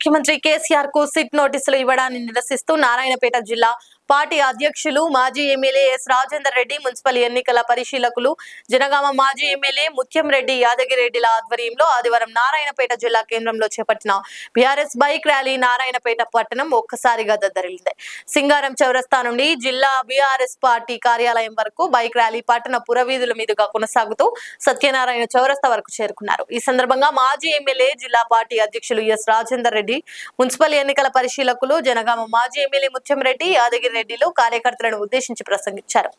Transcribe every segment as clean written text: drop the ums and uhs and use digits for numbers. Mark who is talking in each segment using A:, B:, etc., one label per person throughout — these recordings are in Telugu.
A: ముఖ్యమంత్రి కేసీఆర్ కు సిట్ నోటీసులు ఇవ్వడాన్ని నిరసిస్తూ నారాయణపేట జిల్లా పార్టీ అధ్యక్షులు మాజీ MLA S Rajender Reddy, municipal ఎన్నికల పరిశీలకులు జనగామ మాజీ ఎమ్మెల్యే ముత్యం రెడ్డి యాదగిరెడ్డిల ఆధ్వర్యంలో ఆదివారం నారాయణపేట జిల్లా కేంద్రంలో చేపట్టిన బీఆర్ఎస్ బైక్ ర్యాలీ నారాయణపేట పట్టణం ఒక్కసారిగా దద్దరిల్లింది. సింగారం చౌరస్తా నుండి జిల్లా బీఆర్ఎస్ పార్టీ కార్యాలయం వరకు బైక్ ర్యాలీ పట్టణ పురవీధుల మీదుగా కొనసాగుతూ సత్యనారాయణ చౌరస్తా వరకు చేరుకున్నారు. ఈ సందర్భంగా మాజీ ఎమ్మెల్యే జిల్లా పార్టీ అధ్యక్షులు ఎస్ రాజేందర్ రెడ్డి, మున్సిపల్ ఎన్నికల పరిశీలకులు జనగామ మాజీ ఎమ్మెల్యే ముత్యం రెడ్డి యాదగిరెడ్డిలు కార్యకర్తలను ఉద్దేశించి ప్రసంగించారు.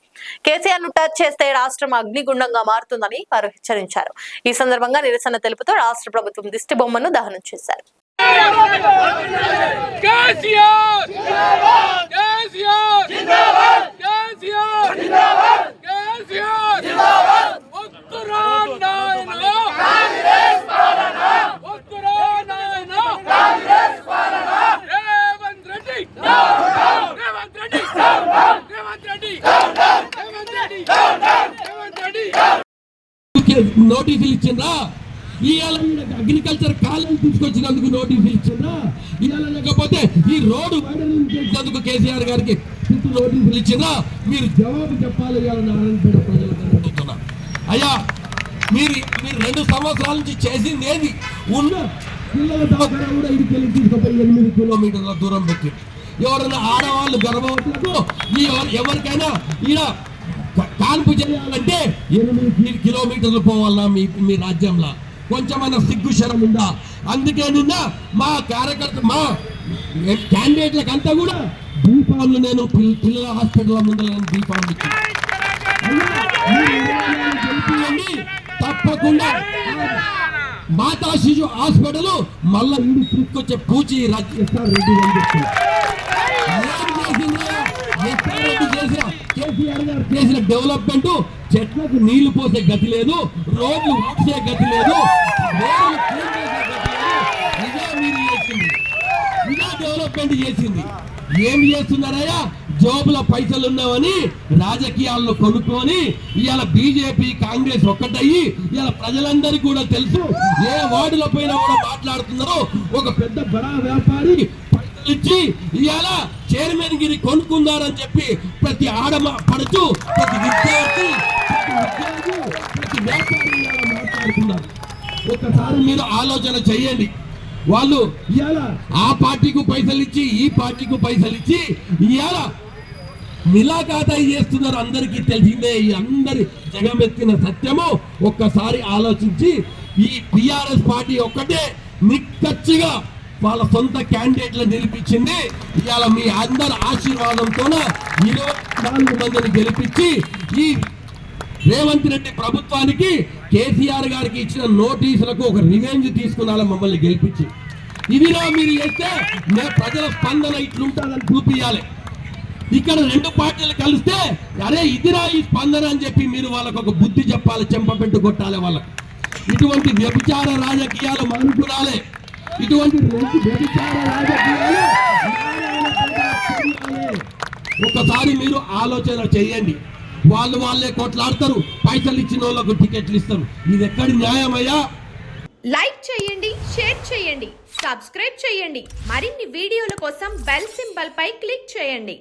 A: కేసీఆర్ ను టచ్ చేస్తే రాష్ట్రం అగ్నిగుండంగా మారుతుందని వారు హెచ్చరించారు. ఈ సందర్భంగా నిరసన తెలుపుతూ రాష్ట్ర ప్రభుత్వం దిష్టి బొమ్మను దహనం చేశారు.
B: నోటీసులు ఇచ్చిందా? ఇవాళ అగ్రికల్చర్ కాలేజ్ తీసుకొచ్చినందుకు నోటీసులు ఇచ్చిందా? ఇవాళ లేకపోతే ఈ రోడ్డు వైడనింగ్ చేసినందుకు కేసీఆర్ గారికి నోటీసులు ఇచ్చిందా? మీరు జవాబు చెప్పాలి. ఇవాళ నారాయణపేట ప్రజలకు అయ్యా, మీరు 2 సంవత్సరాల నుంచి చేసింది ఏది? ఉన్న పిల్లల దవాఖాన కూడా ఇడికెళ్ళి తీసుకుపోయి 8 కిలోమీటర్ల దూరం పెట్టి ఎవరైనా ఆడవాళ్ళు గర్భవతులకు ఎవరికైనా ఈడ కాన్పు చేయాలంటే 8 కిలోమీటర్లు పోవాలన్నా మీ రాజ్యంలో కొంచెమైనా సిగ్గు శరం ఉందా? అందుకే నిన్న మా కార్యకర్త మా క్యాండిడేట్లకు అంతా కూడా బీఫామ్లు నేను పిల్లల హాస్పిటల్ ముందర బీఫామ్లు ఇచ్చాను. తప్పకుండా మాతా శిశు హాస్పిటల్ మళ్ళా ఇంటికి తీసుకొచ్చే పూచి ఎస్ఆర్ రెడ్డి కేసీఆర్ గారు చేసిన డెవలప్మెంట్ చెట్లకు నీళ్లు పోసే గతి లేదు, రోడ్లు ఊడ్చే గతి లేదు, ఇదే డెవలప్మెంట్ చేసింది. ఏం చేస్తున్నారయ్యా? జోబుల పైసలు ఉన్నావని రాజకీయాల్లో కొనుక్కొని ఇవాళ బీజేపీ కాంగ్రెస్ ఒక్కటయ్యి ఇవాళ ప్రజలందరికీ కూడా తెలుసు ఏ వార్డుల పైన కూడా మాట్లాడుతున్నారో. ఒక పెద్ద బడా వ్యాపారి పైసలు ఇచ్చి ఇవాళ చైర్మన్ గిరి కొనుక్కున్నారని చెప్పి ప్రతి పడుచు, ప్రతి విద్యార్థి, ప్రతి వ్యాపారి మాట్లాడుతున్నారు. ఒకసారి మీరు ఆలోచన చెయ్యండి. వాళ్ళు ఇవాళ ఆ పార్టీకి పైసలు ఇచ్చి ఈ పార్టీకి పైసలు ఇచ్చి ఇవాళ మిలాఖాతా చేస్తున్నారు. అందరికీ తెలిసిందే. ఈ అందరి జగమెత్తిన సత్యము. ఒక్కసారి ఆలోచించి ఈ టిఆర్ఎస్ పార్టీ ఒక్కటే నిక్కచ్చిగా వాళ్ళ సొంత క్యాండిడేట్లను నిలిపించింది. ఇవాళ మీ అందరి ఆశీర్వాదంతో 24 మందిని గెలిపించి ఈ రేవంత్ రెడ్డి ప్రభుత్వానికి కేసీఆర్ గారికి ఇచ్చిన నోటీసులకు ఒక రివెంజ్ తీసుకున్నాల మమ్మల్ని గెలిపించి. ఇదిలో మీరు చేస్తే ప్రజల స్పందన ఇట్లుంటుందని చూపించాలి. ఇక్కడ 2 పార్టీలు కలిస్తే అరే ఇదిరా ఈ స్పందన అని చెప్పి మీరు వాళ్ళకు ఒక బుద్ధి చెప్పాలి, చెంపపెట్టు కొట్టాలి. వాళ్ళకి ఇటువంటి వ్యభిచార రాజకీయాలు మానుకురాలే. ఇటువంటి వ్యభిచార రాజకీయాలు ఒకసారి మీరు ఆలోచన చేయండి. వాళ్ళే కొట్లాడతారు, పైసలు ఇచ్చిన వాళ్ళకు టికెట్లు ఇస్తారు. ఇది ఎక్కడి న్యాయమయ్యా?
C: లైక్ చేయండి, షేర్ చేయండి, సబ్స్క్రైబ్ చేయండి. మరిన్ని వీడియోల కోసం బెల్ సింబల్ పై క్లిక్ చేయండి.